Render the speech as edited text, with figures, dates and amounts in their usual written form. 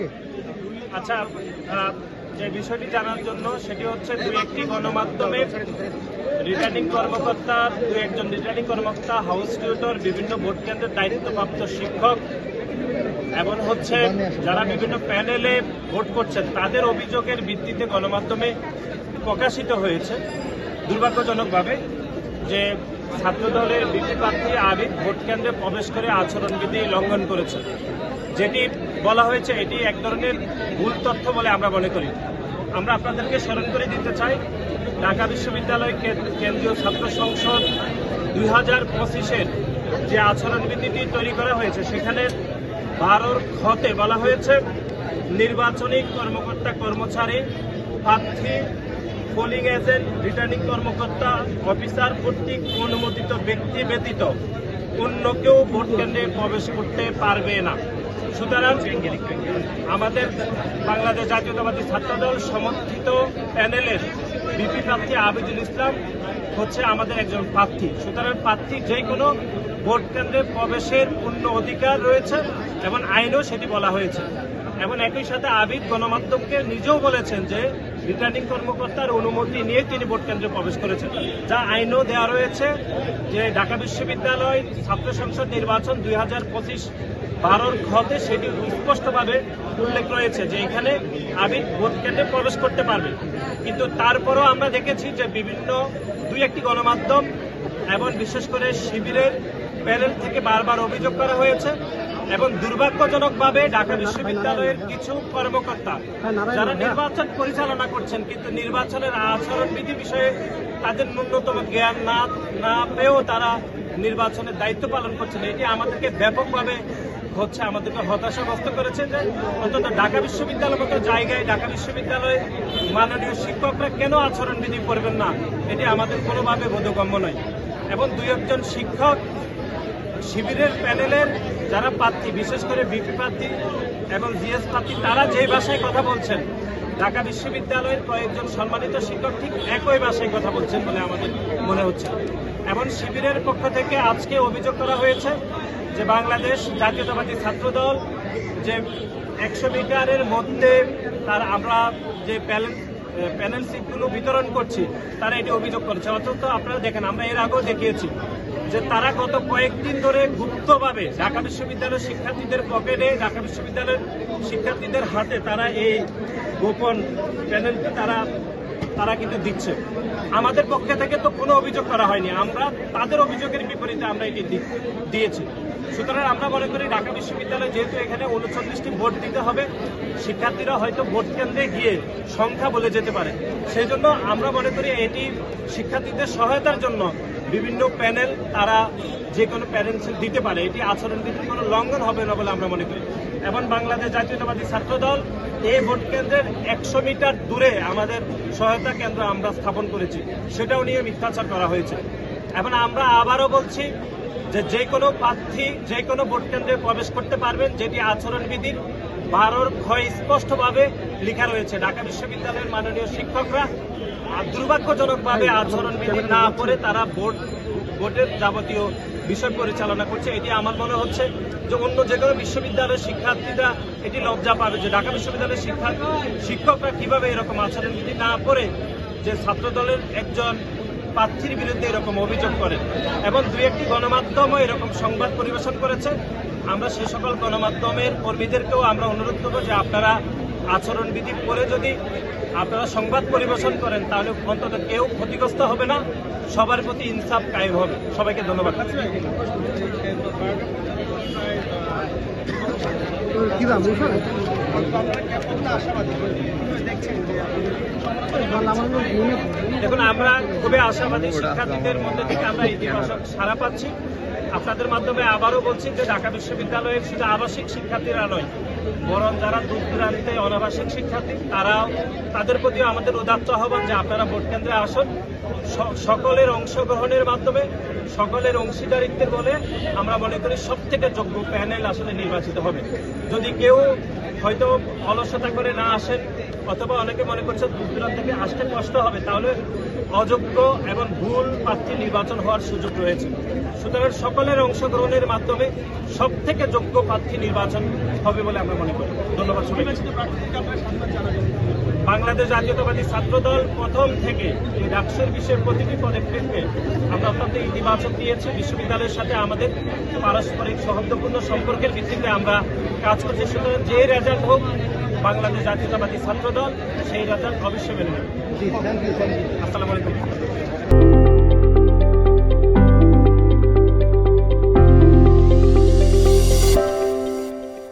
থেকে? আচ্ছা, যে বিষয়টি জানার জন্য সেটি হচ্ছে দুই একটি গণমাধ্যমে রিটার্নিং কর্মকর্তা, দু একজন রিটার্নিং কর্মকর্তা, হাউস টিউটর, বিভিন্ন ভোট কেন্দ্রের দায়িত্বপ্রাপ্ত শিক্ষক এবং হচ্ছে যারা বিভিন্ন প্যানেলে ভোট করছেন তাদের অভিযোগের ভিত্তিতে গণমাধ্যমে প্রকাশিত হয়েছে দুর্ভাগ্যজনকভাবে যে ছাত্রদলের বিপি প্রার্থী আবিদ ভোট কেন্দ্রে প্রবেশ করে আচরণবিধি লঙ্ঘন করেছে। যেটি বলা হয়েছে এটি এক ধরনের ভুল তথ্য বলে আমরা মনে করি। আমরা আপনাদেরকে স্মরণ করে দিতে চাই, ঢাকা বিশ্ববিদ্যালয় কেন্দ্রীয় ছাত্র সংসদ 2025-এর যে আচরণবিধিটি তৈরি করা হয়েছে সেখানে 12 খতে বলা হয়েছে নির্বাচনী কর্মকর্তা কর্মচারী, প্রার্থী, পোলিং এজেন্ট, রিটার্নিং কর্মকর্তা, অফিসার কর্তৃক অনুমোদিত ব্যক্তি ব্যতীত অন্য কেউ ভোট কেন্দ্রে প্রবেশ করতে পারবে না। সুতরাং আমাদের বাংলাদেশ জাতীয়তাবাদী ছাত্রদল সমর্থিত প্যানেলের বিপি প্রার্থী আবিদুল ইসলাম হচ্ছে আমাদের একজন প্রার্থী। সুতরাং প্রার্থী যে কোনো ভোট কেন্দ্রে প্রবেশের পূর্ণ অধিকার রয়েছে এবং আইনেও সেটি বলা হয়েছে। এবং একই সাথে আবিদ গণমাধ্যমকে নিজেও বলেছেন যে রিটার্নিং কর্মকর্তার অনুমতি নিয়ে তিনি ভোট কেন্দ্রে প্রবেশ করেছেন, যা আইনও দেওয়া রয়েছে যে ঢাকা বিশ্ববিদ্যালয় ছাত্র সংসদ নির্বাচন 2025 12 খতে সেটি স্পষ্টভাবে উল্লেখ রয়েছে যে এখানে আবিদ ভোট কেন্দ্রে প্রবেশ করতে পারবে। কিন্তু তারপরও আমরা দেখেছি যে বিভিন্ন দুই একটি গণমাধ্যম এবং বিশেষ করে শিবিরের প্যানেল থেকে বারবার অভিযোগ করা হয়েছে এবং দুর্ভাগ্যজনকভাবে ঢাকা বিশ্ববিদ্যালয়ের কিছু কর্মকর্তা যারা নির্বাচন পরিচালনা করছেন কিন্তু নির্বাচনের আচরণবিধি বিষয়ে তাদের ন্যূনতম জ্ঞান না পেয়েও তারা নির্বাচনের দায়িত্ব পালন করছেন। এটি আমাদেরকে ব্যাপকভাবে আমাদেরকে হতাশাগ্রস্ত করেছে যে অন্তত ঢাকা বিশ্ববিদ্যালয়ের মতো জায়গায় ঢাকা বিশ্ববিদ্যালয়ের মাননীয় শিক্ষকরা কেন আচরণবিধি করবেন না, এটি আমাদের কোনোভাবে বোধগম্য নয়। এবং দুই একজন শিক্ষক শিবিরের প্যানেলের যারা প্রার্থী, বিশেষ করে বিপি প্রার্থী এবং জিএস প্রার্থী, তারা যে ভাষায় কথা বলছেন ঢাকা বিশ্ববিদ্যালয়ের কয়েকজন সম্মানিত শিক্ষক ঠিক একই ভাষায় কথা বলছেন বলে আমাদের মনে হচ্ছে। এবং শিবিরের পক্ষ থেকে আজকে অভিযোগ করা হয়েছে যে বাংলাদেশ জাতীয়তাবাদী ছাত্রদল যে 100 মিটারের মধ্যে আমরা যে প্যানেল সিটগুলো বিতরণ করছি তারা এটি অভিযোগ করেছে। অথচ আপনারা দেখেন, আমরা এর আগেও দেখিয়েছি যে তারা গত কয়েকদিন ধরে গুপ্তভাবে ঢাকা বিশ্ববিদ্যালয়ের শিক্ষার্থীদের পকেটে, ঢাকা বিশ্ববিদ্যালয়ের শিক্ষার্থীদের হাতে তারা এই গোপন প্যানেলটি তারা কিন্তু দিচ্ছে। আমাদের পক্ষে থেকে তো কোনো অভিযোগ করা হয়নি, আমরা তাদের অভিযোগের বিপরীতে আমরা এটি দিয়েছি। সুতরাং আমরা মনে করি ঢাকা বিশ্ববিদ্যালয় যেহেতু এখানে 39টি ভোট দিতে হবে, শিক্ষার্থীরা হয়তো ভোট কেন্দ্রে গিয়ে সংখ্যা বলে যেতে পারে, সেই জন্য আমরা মনে করি এটি শিক্ষার্থীদের সহায়তার জন্য বিভিন্ন প্যানেল তারা যে কোনো প্যানেল দিতে পারে, এটি আচরণবিধির কোনো লঙ্ঘন হবে না বলে আমরা মনে করি। এবং বাংলাদেশ জাতীয়তাবাদী ছাত্রদল এই ভোট কেন্দ্রের 100 মিটার দূরে আমাদের সহায়তা কেন্দ্র আমরা স্থাপন করেছি, সেটাও নিয়ে মিথ্যাচার করা হয়েছে। এবং আমরা আবারও বলছি যে কোনো প্রার্থী যে কোনো ভোট কেন্দ্রে প্রবেশ করতে পারবেন, যেটি আচরণবিধির 12 খ স্পষ্টভাবে লেখা রয়েছে। ঢাকা বিশ্ববিদ্যালয়ের মাননীয় শিক্ষকরা দুর্ভাগ্যজনকভাবে আচরণবিধি না করে তারা ভোটের যাবতীয় বিষয় পরিচালনা করছে। এটি আমার মনে হচ্ছে যে অন্য যে কোনো বিশ্ববিদ্যালয়ের শিক্ষার্থীরা এটি লজ্জা পাবে যে ঢাকা বিশ্ববিদ্যালয়ের শিক্ষকরা কিভাবে এরকম আচরণবিধি না করে যে ছাত্রদলের একজন প্রার্থীর বিরুদ্ধে এরকম অভিযোগ করে। এবং দুই একটি গণমাধ্যমও এরকম সংবাদ পরিবেশন করেছে। আমরা সে সকল গণমাধ্যমের কর্মীদেরকেও আমরা অনুরোধ করবো যে আপনারা আচরণবিধি পরে যদি আপনারা সংবাদ পরিবেশন করেন তাহলে অন্তত কেউ ক্ষতিগ্রস্ত হবে না, সবার প্রতি ইনসাফ কায়েম হবে। সবাইকে ধন্যবাদ। দেখুন, আমরা খুবই আশাবাদী, শিক্ষার্থীদের মধ্যে থেকে আমরা ইতিবাচক সাড়া পাচ্ছি। আপনাদের মাধ্যমে আবারও বলছি যে ঢাকা বিশ্ববিদ্যালয়ের শুধু আবাসিক শিক্ষার্থীরা নয়, বরং যারা দূর দূরান্তে অনাবাসিক শিক্ষার্থী তাদের প্রতিও আমাদের উদাত্ত আহ্বান যে আপনারা ভোট কেন্দ্রে আসুন। সকলের অংশগ্রহণের মাধ্যমে, সকলের অংশীদারিত্বের বলে আমরা মনে করি সবথেকে যোগ্য প্যানেল আসলে নির্বাচিত হবে। যদি কেউ হয়তো অলসতা করে না আসেন অথবা অনেকে মনে করছে দূর দূরান্ত থেকে আসতে কষ্ট হবে, তাহলে অযোগ্য এবং ভুল প্রার্থী নির্বাচন হওয়ার সুযোগ রয়েছে। সুতরাং সকলের অংশগ্রহণের মাধ্যমে সবথেকে যোগ্য প্রার্থী নির্বাচন হবে বলে আমরা মনে করি। ধন্যবাদ সবাইকে। বাংলাদেশ জাতীয়তাবাদী ছাত্রদল প্রথম থেকে এই ডাকসুর বিষয়ের প্রতিটি পদক্ষেপকে আমরা অত্যন্ত ইতিবাচক দিয়েছি। বিশ্ববিদ্যালয়ের সাথে আমাদের পারস্পরিক সৌহার্দ্যপূর্ণ সম্পর্কের ভিত্তিতে আমরা কাজ করছি। সুতরাং যে রেজাল্ট হোক, বাংলাদেশ জাতীয়তাবাদী ছাত্রদল সেই রেজাল্ট অবশ্যই মেনে নেবে। আসসালামু আলাইকুম।